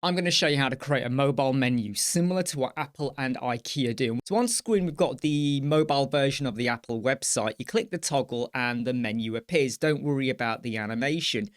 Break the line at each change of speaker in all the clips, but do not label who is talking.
I'm going to show you how to create a mobile menu similar to what Apple and IKEA do. So on screen, we've got the mobile version of the Apple website. You click the toggle and the menu appears. Don't worry about the animation.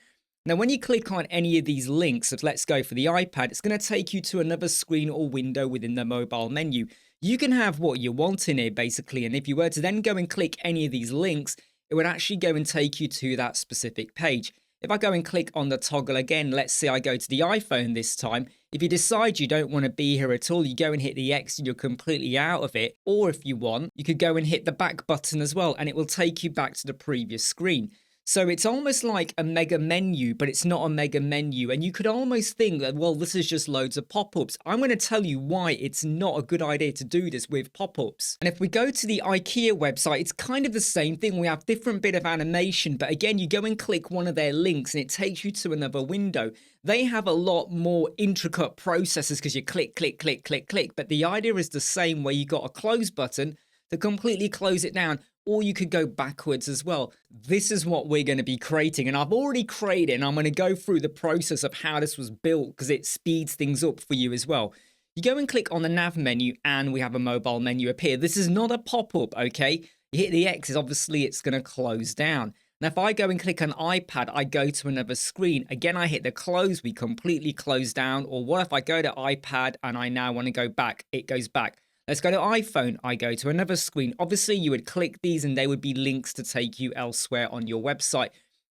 Now, when you click on any of these links, so let's go for the iPad, it's going to take you to another screen or window within the mobile menu. You can have what you want in here, basically. And if you were to then go and click any of these links, it would actually go and take you to that specific page. If I go and click on the toggle again, let's say I go to the iPhone this time. If you decide you don't want to be here at all, you go and hit the X and you're completely out of it. Or if you want, you could go and hit the back button as well, and it will take you back to the previous screen. So it's almost like a mega menu, but it's not a mega menu. And you could almost think that, well, this is just loads of pop-ups. I'm going to tell you why it's not a good idea to do this with pop-ups. And if we go to the IKEA website, it's kind of the same thing. We have different bit of animation, but again, you go and click one of their links and it takes you to another window. They have a lot more intricate processes because you click, click, click, click, click. But the idea is the same, where you got a close button to completely close it down, or you could go backwards as well. This is what we're going to be creating, and I've already created it, and I'm going to go through the process of how this was built because it speeds things up for you as well. You go and click on the nav menu and we have a mobile menu appear. This is not a pop-up, okay? You hit the X, obviously it's going to close down. Now, if I go and click on iPad, I go to another screen. Again, I hit the close, we completely close down. Or what if I go to iPad and I now want to go back? It goes back. Let's go to iPhone. I go to another screen. Obviously, you would click these and they would be links to take you elsewhere on your website.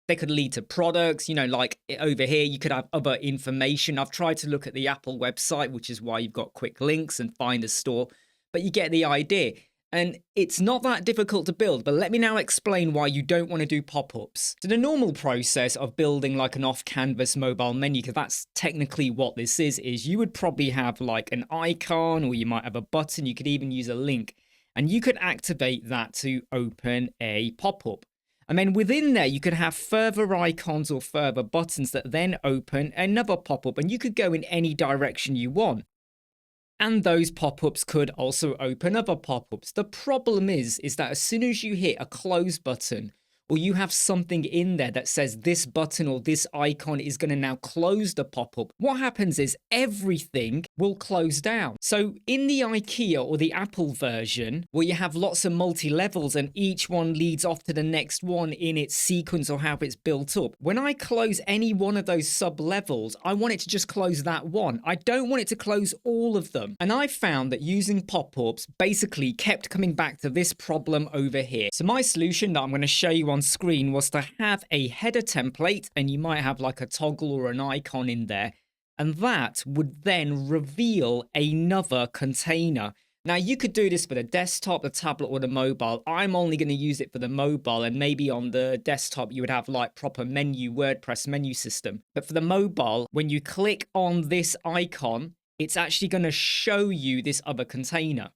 They could lead to products, you know, like over here, you could have other information. I've tried to look at the Apple website, which is why you've got quick links and find a store, but you get the idea. And it's not that difficult to build, but let me now explain why you don't want to do pop-ups. So the normal process of building like an off-canvas mobile menu, because that's technically what this is you would probably have like an icon, or you might have a button. You could even use a link, and you could activate that to open a pop-up. And then within there, you could have further icons or further buttons that then open another pop-up, and you could go in any direction you want. And those pop-ups could also open other pop-ups. The problem is that as soon as you hit a close button, or you have something in there that says this button or this icon is going to now close the pop-up, what happens is everything will close down. So in the IKEA or the Apple version, where you have lots of multi-levels and each one leads off to the next one in its sequence or how it's built up, when I close any one of those sub-levels, I want it to just close that one. I don't want it to close all of them. And I found that using pop-ups basically kept coming back to this problem over here. So my solution that I'm going to show you on screen was to have a header template, and you might have like a toggle or an icon in there, and that would then reveal another container. Now, you could do this for the desktop, the tablet, or the mobile. I'm only going to use it for the mobile, and maybe on the desktop you would have like proper menu, WordPress menu system. But for the mobile, when you click on this icon, it's actually going to show you this other container.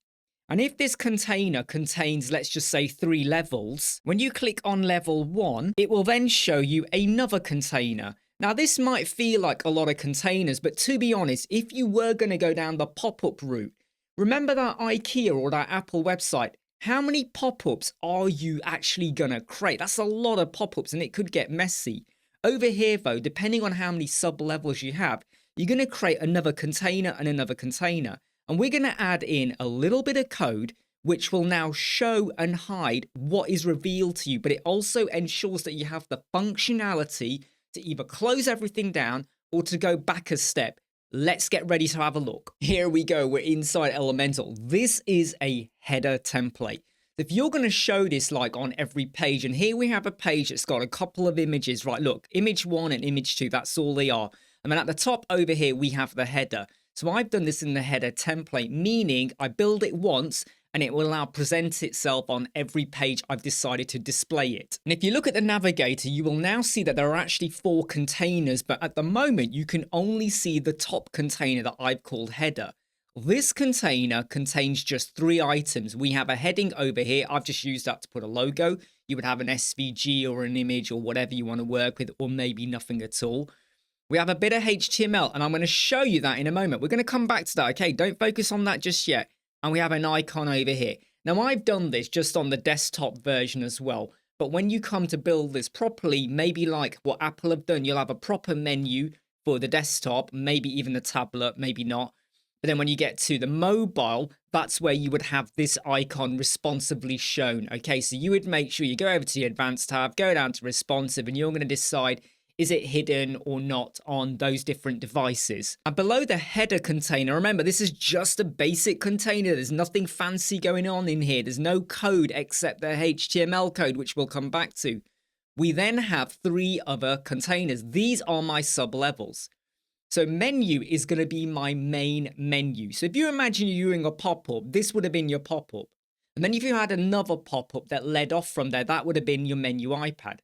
And if this container contains, let's just say 3 levels, when you click on level 1, it will then show you another container. Now, this might feel like a lot of containers, but to be honest, if you were going to go down the pop-up route, remember that IKEA or that Apple website, how many pop-ups are you actually going to create? That's a lot of pop-ups, and it could get messy. Over here, though, depending on how many sub-levels you have, you're going to create another container and another container. And we're going to add in a little bit of code which will now show and hide what is revealed to you, but it also ensures that you have the functionality to either close everything down or to go back a step. Let's get ready to have a look. Here we go. We're inside Elementor. This is a header template. If you're going to show this like on every page, and here we have a page that's got a couple of images, right? Look, image 1 and image 2, that's all they are. And then at the top over here, we have the header. So I've done this in the header template, meaning I build it once and it will now present itself on every page I've decided to display it. And if you look at the navigator, you will now see that there are actually 4 containers, but at the moment you can only see the top container that I've called header. This container contains just 3 items. We have a heading over here. I've just used that to put a logo. You would have an SVG or an image or whatever you want to work with, or maybe nothing at all. We have a bit of HTML, and I'm going to show you that in a moment. We're going to come back to that, okay? Don't focus on that just yet. And we have an icon over here. Now, I've done this just on the desktop version as well. But when you come to build this properly, maybe like what Apple have done, you'll have a proper menu for the desktop, maybe even the tablet, maybe not. But then when you get to the mobile, that's where you would have this icon responsively shown. Okay, so you would make sure you go over to the advanced tab, go down to responsive, and you're going to decide, is it hidden or not on those different devices? And below the header container, remember, this is just a basic container. There's nothing fancy going on in here. There's no code except the HTML code, which we'll come back to. We then have 3 other containers. These are my sub-levels. So menu is going to be my main menu. So if you imagine you're doing a pop-up, this would have been your pop-up. And then if you had another pop-up that led off from there, that would have been your menu iPad.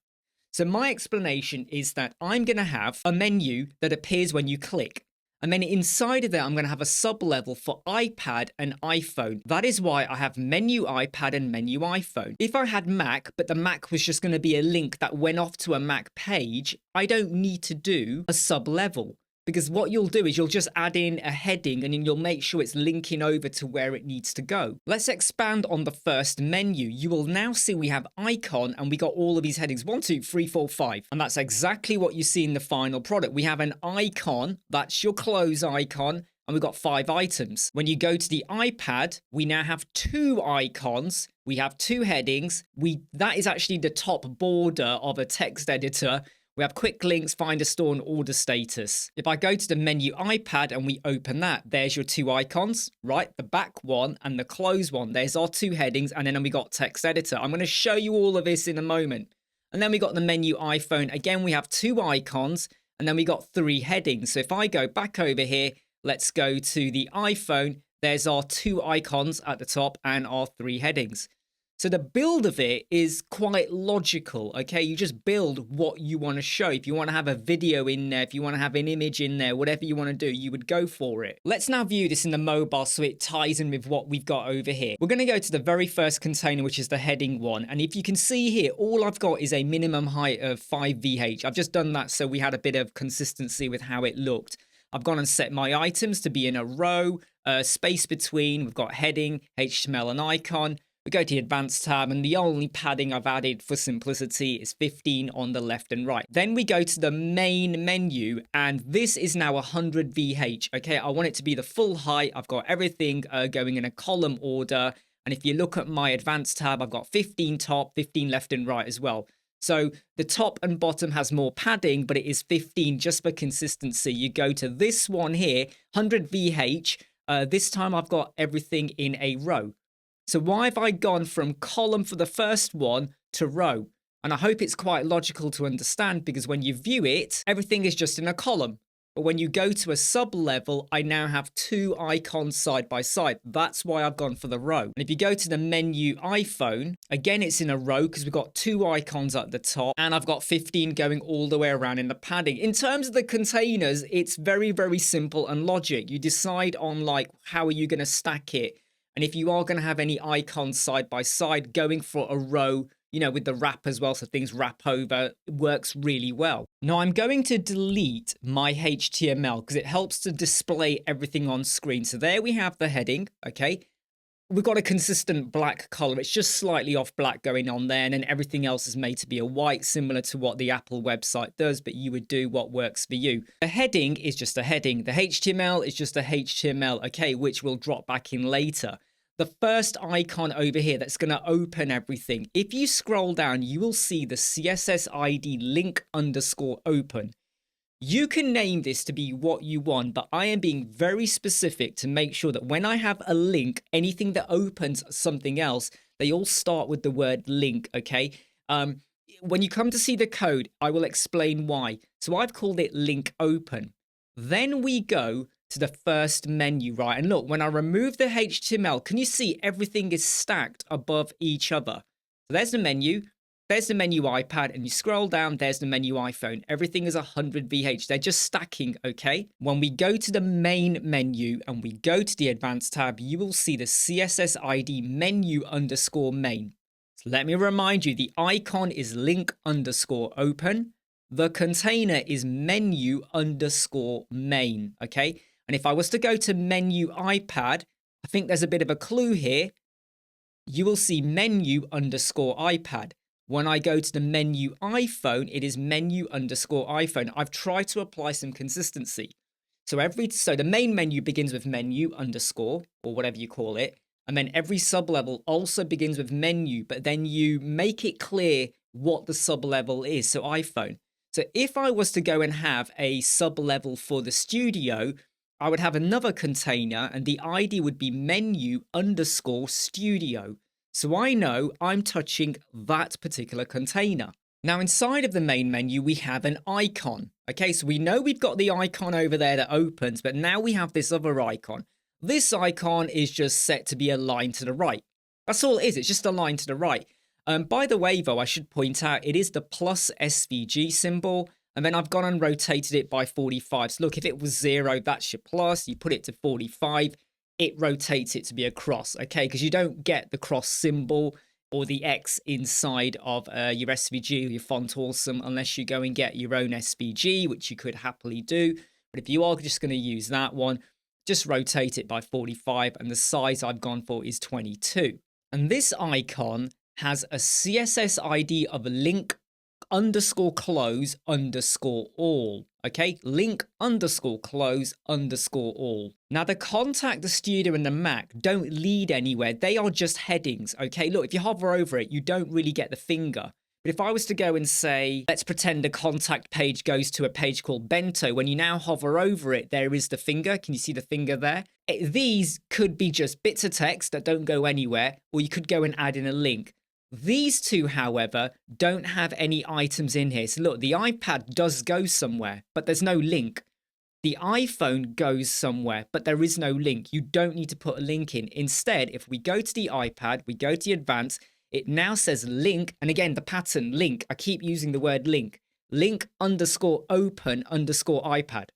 So my explanation is that I'm going to have a menu that appears when you click. And then inside of there, I'm going to have a sub-level for iPad and iPhone. That is why I have menu iPad and menu iPhone. If I had Mac, but the Mac was just going to be a link that went off to a Mac page, I don't need to do a sub-level. Because what you'll do is you'll just add in a heading and then you'll make sure it's linking over to where it needs to go. Let's expand on the first menu. You will now see we have icon and we got all of these headings, 1, 2, 3, 4, 5. And that's exactly what you see in the final product. We have an icon, that's your close icon, and we've got 5 items. When you go to the iPad, we now have 2 icons. We have 2 headings. That is actually the top border of a text editor. We have quick links, find a store, and order status. If I go to the menu iPad and we open that, there's your 2 icons, right? The back one and the close one. There's our 2 headings, and then we got text editor. I'm going to show you all of this in a moment. And then we got the menu iPhone. Again, we have 2 icons, and then we got 3 headings. So if I go back over here, let's go to the iPhone. There's our 2 icons at the top and our 3 headings. So the build of it is quite logical, okay? You just build what you want to show. If you want to have a video in there, if you want to have an image in there, whatever you want to do, you would go for it. Let's now view this in the mobile so it ties in with what we've got over here. We're going to go to the very first container, which is the heading one. And if you can see here, all I've got is a minimum height of 5 VH. I've just done that so we had a bit of consistency with how it looked. I've gone and set my items to be in a row, space between. We've got heading, HTML, and icon. We go to the advanced tab, and the only padding I've added for simplicity is 15 on the left and right. Then we go to the main menu, and this is now 100 VH. Okay, I want it to be the full height. I've got everything going in a column order. And if you look at my advanced tab, I've got 15 top, 15 left and right as well. So the top and bottom has more padding, but it is 15 just for consistency. You go to this one here, 100 VH. This time I've got everything in a row. So why have I gone from column for the first one to row? And I hope it's quite logical to understand, because when you view it, everything is just in a column. But when you go to a sub-level, I now have 2 icons side by side. That's why I've gone for the row. And if you go to the menu iPhone, again, it's in a row because we've got 2 icons at the top, and I've got 15 going all the way around in the padding. In terms of the containers, it's very, very simple and logic. You decide on like, how are you going to stack it? And if you are going to have any icons side by side, going for a row, you know, with the wrap as well, so things wrap over, works really well. Now I'm going to delete my HTML because it helps to display everything on screen. So there we have the heading, okay? We've got a consistent black color. It's just slightly off black going on there, and then everything else is made to be a white, similar to what the Apple website does, but you would do what works for you. The heading is just a heading. The HTML is just a HTML, okay, which we'll drop back in later. The first icon over here that's going to open everything. If you scroll down, you will see the CSS ID link_open. You can name this to be what you want, but I am being very specific to make sure that when I have a link, anything that opens something else, they all start with the word link, okay? When you come to see the code, I will explain why. So I've called it link open. Then we go to the first menu, right? And look, when I remove the HTML, can you see everything is stacked above each other? So there's the menu. There's the menu iPad, and you scroll down, there's the menu iPhone. Everything is 100 VH. They're just stacking, okay? When we go to the main menu and we go to the advanced tab, you will see the CSS ID menu_main. So let me remind you, the icon is link_open. The container is menu_main, okay? And if I was to go to menu iPad, I think there's a bit of a clue here. You will see menu_iPad. When I go to the menu iPhone, it is menu underscore iPhone. I've tried to apply some consistency. So the main menu begins with menu underscore or whatever you call it. And then every sublevel also begins with menu, but then you make it clear what the sublevel is. So iPhone. So if I was to go and have a sublevel for the studio, I would have another container and the ID would be menu underscore studio. So I know I'm touching that particular container. Now inside of the main menu, we have an icon. Okay, so we know we've got the icon over there that opens, but now we have this other icon. This icon is just set to be aligned to the right. That's all it is. It's just aligned to the right. By the way, though, I should point out it is the plus SVG symbol. And then I've gone and rotated it by 45. So look, if it was 0, that's your plus. You put it to 45, it rotates it to be a cross, okay? Because you don't get the cross symbol or the X inside of your SVG or your font awesome unless you go and get your own SVG, which you could happily do. But if you are just going to use that one, just rotate it by 45, and the size I've gone for is 22. And this icon has a CSS ID of link underscore close underscore all. Okay, link underscore close underscore all. Now the contact, the studio, and the Mac don't lead anywhere. They are just headings. Okay, look, if you hover over it, you don't really get the finger. But if I was to go and say, let's pretend the contact page goes to a page called Bento, when you now hover over it, there is the finger. Can you see the finger there? These could be just bits of text that don't go anywhere, or you could go and add in a link. These two, however, don't have any items in here. So look, the iPad does go somewhere, but there's no link. The iPhone goes somewhere, but there is no link. You don't need to put a link in. Instead, if we go to the iPad, we go to the advanced, it now says link. And again, the pattern link, I keep using the word link. Link underscore open underscore iPad.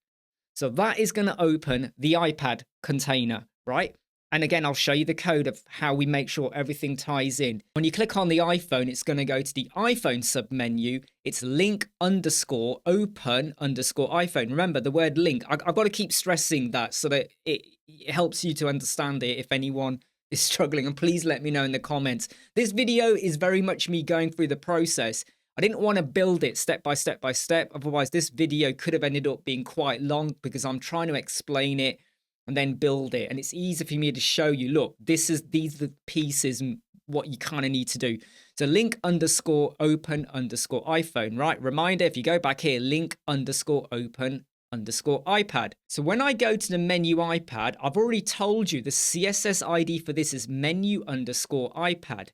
So that is going to open the iPad container, right? And again, I'll show you the code of how we make sure everything ties in. When you click on the iPhone, it's going to go to the iPhone submenu. It's link underscore open underscore iPhone. Remember the word link. I've got to keep stressing that so that it helps you to understand it if anyone is struggling. And please let me know in the comments. This video is very much me going through the process. I didn't want to build it step by step by step. Otherwise, this video could have ended up being quite long because I'm trying to explain it and then build it. And it's easy for me to show you, look, these are the pieces and what you kind of need to do. So link underscore open underscore iPhone, right? Reminder, if you go back here, link underscore open underscore iPad. So when I go to the menu iPad, I've already told you the CSS ID for this is menu underscore iPad.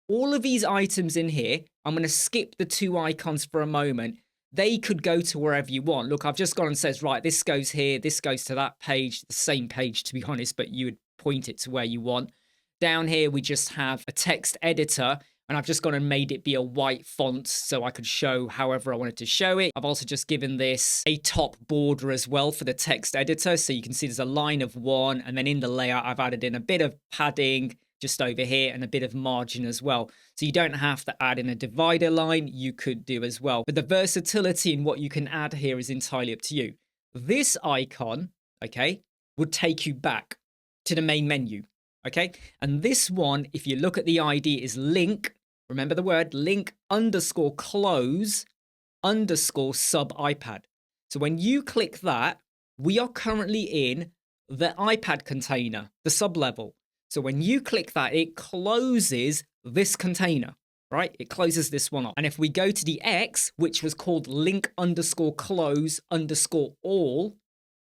All of these items in here, I'm going to skip the two icons for a moment. They could go to wherever you want. Look, I've just gone and says, right, this goes here, this goes to that page, the same page, to be honest, but you would point it to where you want. Down here, we just have a text editor, and I've just gone and made it be a white font so I could show however I wanted to show it. I've also just given this a top border as well for the text editor, so you can see there's a line of 1, and then in the layout, I've added in a bit of padding just over here and a bit of margin as well. So you don't have to add in a divider line, you could do as well. But the versatility in what you can add here is entirely up to you. This icon, okay, would take you back to the main menu, okay? And this one, if you look at the ID, is link, remember the word, link underscore close underscore sub iPad. So when you click that, we are currently in the iPad container, the sub level. So when you click that, it closes this container, right? It closes this one up. And if we go to the X, which was called link underscore close underscore all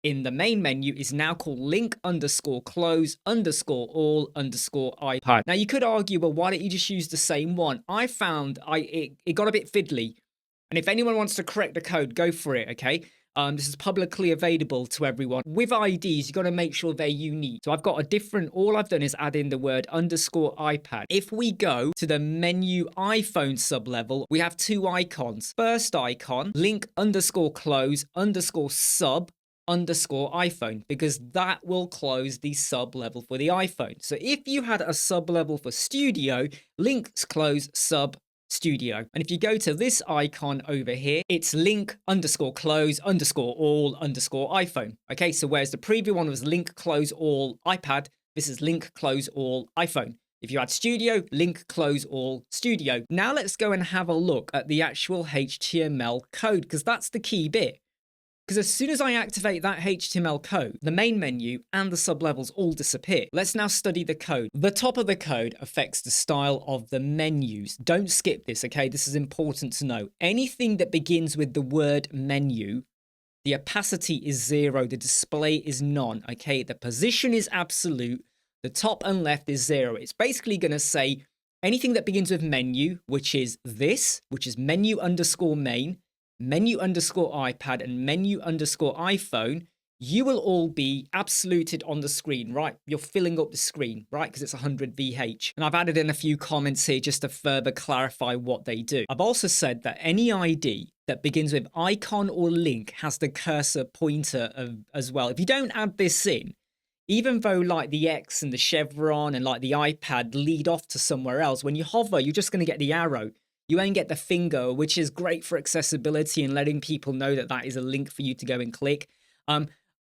in the main menu, is now called link underscore close underscore all underscore iPad. Now you could argue, well, why don't you just use the same one? I found it got a bit fiddly. And if anyone wants to correct the code, go for it, okay? This is publicly available to everyone. With IDs, you've got to make sure they're unique. So I've got a different, all I've done is add in the word underscore iPad. If we go to the menu iPhone sublevel, we have two icons. First icon, link underscore close underscore sub underscore iPhone, because that will close the sub level for the iPhone. So if you had a sub level for Studio, links close sub Studio. And if you go to this icon over here, it's link underscore close underscore all underscore iPhone. Okay, so whereas the previous one was link close all iPad, this is link close all iPhone. If you add studio, link close all studio. Now let's go and have a look at the actual HTML code, because that's the key bit. Because as soon as I activate that HTML code, the main menu and the sublevels all disappear. Let's now study the code. The top of the code affects the style of the menus. Don't skip this, okay? This is important to know. Anything that begins with the word menu, the opacity is 0, the display is none, okay? The position is absolute, the top and left is 0. It's basically going to say anything that begins with menu, which is this, which is menu underscore main, menu underscore iPad, and menu underscore iPhone, you will all be absoluted on the screen, right? You're filling up the screen, right? Because it's 100 VH. And I've added in a few comments here just to further clarify what they do. I've also said that any ID that begins with icon or link has the cursor pointer as well. If you don't add this in, even though like the X and the chevron and like the iPad lead off to somewhere else, when you hover, you're just going to get the arrow. You won't get the finger, which is great for accessibility and letting people know that that is a link for you to go and click.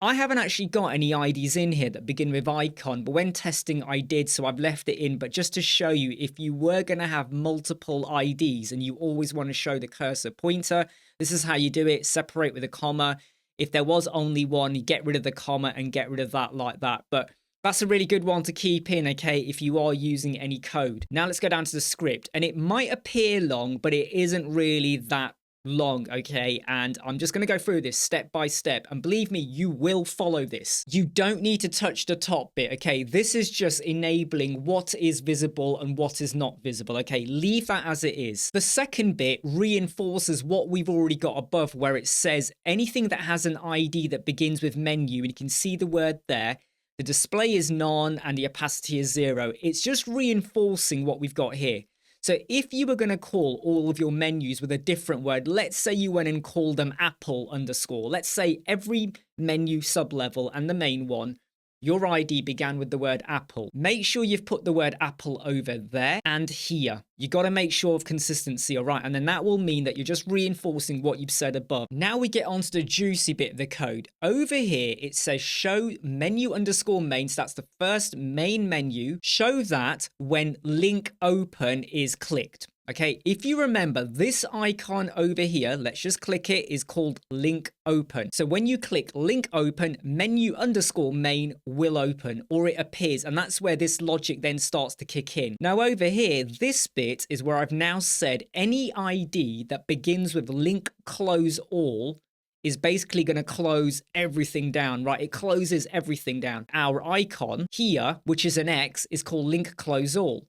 I haven't actually got any IDs in here that begin with icon, but when testing I did, so I've left it in. But just to show you, if you were going to have multiple IDs and you always want to show the cursor pointer, this is how you do it. Separate with a comma. If there was only one, you get rid of the comma and get rid of that like that. But that's a really good one to keep in, okay, if you are using any code. Now let's go down to the script, and it might appear long, but it isn't really that long, okay? And I'm just going to go through this step by step, and believe me, you will follow this. You don't need to touch the top bit, okay? This is just enabling what is visible and what is not visible, okay? Leave that as it is. The second bit reinforces what we've already got above, where it says anything that has an ID that begins with menu, and you can see the word there. The display is none and the opacity is 0. It's just reinforcing what we've got here. So if you were going to call all of your menus with a different word, let's say you went and called them Apple underscore. Let's say every menu sublevel and the main one, your ID began with the word Apple. Make sure you've put the word Apple over there and here. You got to make sure of consistency, all right? And then that will mean that you're just reinforcing what you've said above. Now we get onto the juicy bit of the code. Over here, it says show menu underscore main. So that's the first main menu. Show that when link open is clicked. Okay, if you remember, this icon over here, let's just click it, is called link open. So when you click link open, menu underscore main will open, or it appears, and that's where this logic then starts to kick in. Now over here, this bit is where I've now said any ID that begins with link close all is basically going to close everything down, right? It closes everything down. Our icon here, which is an X, is called link close all.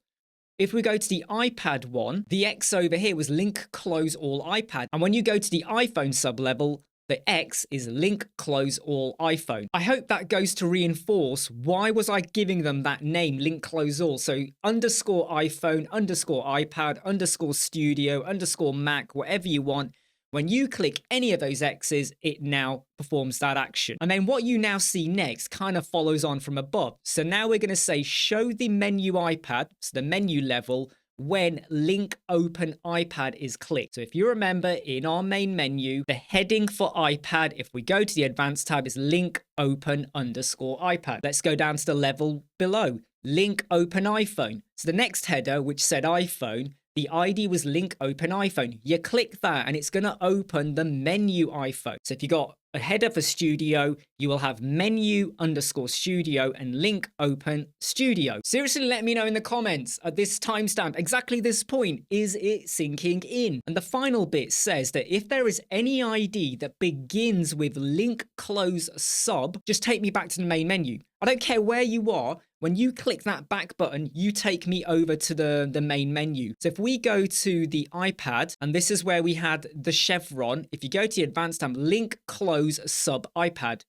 If we go to the iPad one, the X over here was link close all iPad. And when you go to the iPhone sublevel, the X is link close all iPhone. I hope that goes to reinforce why was I giving them that name, link close all. So underscore iPhone, underscore iPad, underscore studio, underscore Mac, whatever you want. When you click any of those X's, it now performs that action. And then what you now see next kind of follows on from above. So now we're going to say show the menu iPad, so the menu level, when link open iPad is clicked. So if you remember in our main menu, the heading for iPad, if we go to the advanced tab, is link open underscore iPad. Let's go down to the level below, link open iPhone. So the next header, which said iPhone, the ID was link open iPhone. You click that and it's going to open the menu iPhone. So if you got a header for studio, you will have menu underscore studio and link open studio. Seriously, let me know in the comments at this timestamp, exactly this point, is it sinking in? And the final bit says that if there is any ID that begins with link close sub, just take me back to the main menu. I don't care where you are. When you click that back button, you take me over to the main menu. So if we go to the iPad, and this is where we had the chevron, if you go to the advanced tab, link close sub iPad.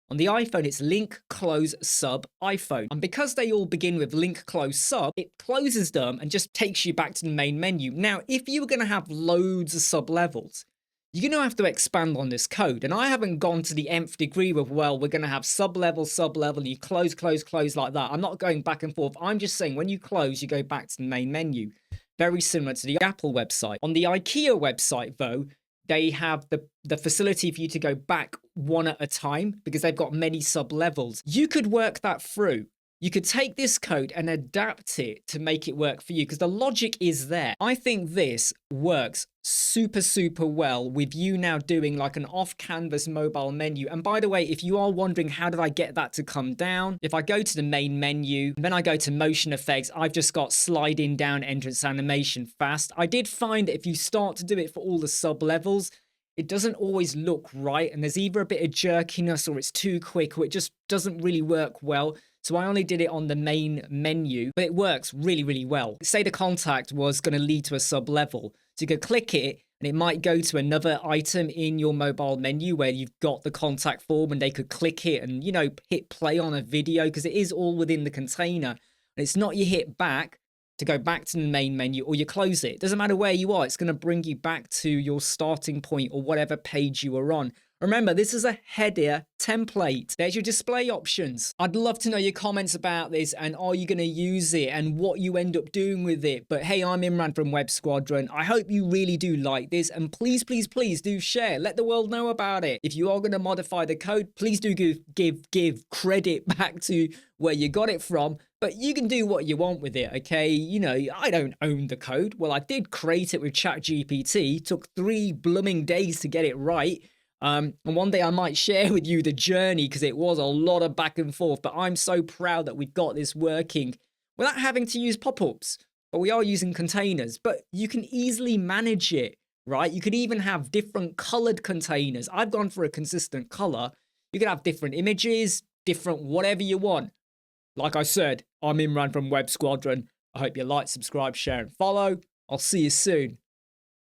On the iPhone, it's link close sub iPhone. And because they all begin with link close sub, it closes them and just takes you back to the main menu. Now, if you were going to have loads of sub levels, you're going to have to expand on this code. And I haven't gone to the nth degree with, well, we're going to have sub-level, and you close like that. I'm not going back and forth. I'm just saying when you close, you go back to the main menu. Very similar to the Apple website. On the IKEA website, though, they have the facility for you to go back one at a time because they've got many sub-levels. You could work that through. you could take this code and adapt it to make it work for you because the logic is there. I think this works super well with you now doing like an off canvas mobile menu. And by the way, if you are wondering how did I get that to come down, if I go to the main menu, then I go to motion effects, I've just got sliding down entrance animation fast. I did find that if you start to do it for all the sub levels, it doesn't always look right, and there's either a bit of jerkiness or it's too quick or it just doesn't really work well. So I only did it on the main menu, but it works really well. Say the contact was going to lead to a sub level. So you could click it and it might go to another item in your mobile menu where you've got the contact form and they could click it and, you know, hit play on a video because it is all within the container. And it's not you hit back to go back to the main menu or you close it. Doesn't matter where you are. It's going to bring you back to your starting point or whatever page you were on. Remember, this is a header template. There's your display options. I'd love to know your comments about this and are you going to use it and what you end up doing with it. But hey, I'm Imran from Web Squadron. I hope you really do like this and please do share. Let the world know about it. If you are going to modify the code, please do give credit back to where you got it from. But you can do what you want with it, okay? You know, I don't own the code. Well, I did create it with ChatGPT. Took 3 blooming days to get it right. And one day I might share with you the journey because it was a lot of back and forth. But I'm so proud that we've got this working without having to use pop-ups. But we are using containers. But you can easily manage it, right? You could even have different colored containers. I've gone for a consistent color. You can have different images, different whatever you want. Like I said, I'm Imran from Web Squadron. I hope you like, subscribe, share, and follow. I'll see you soon.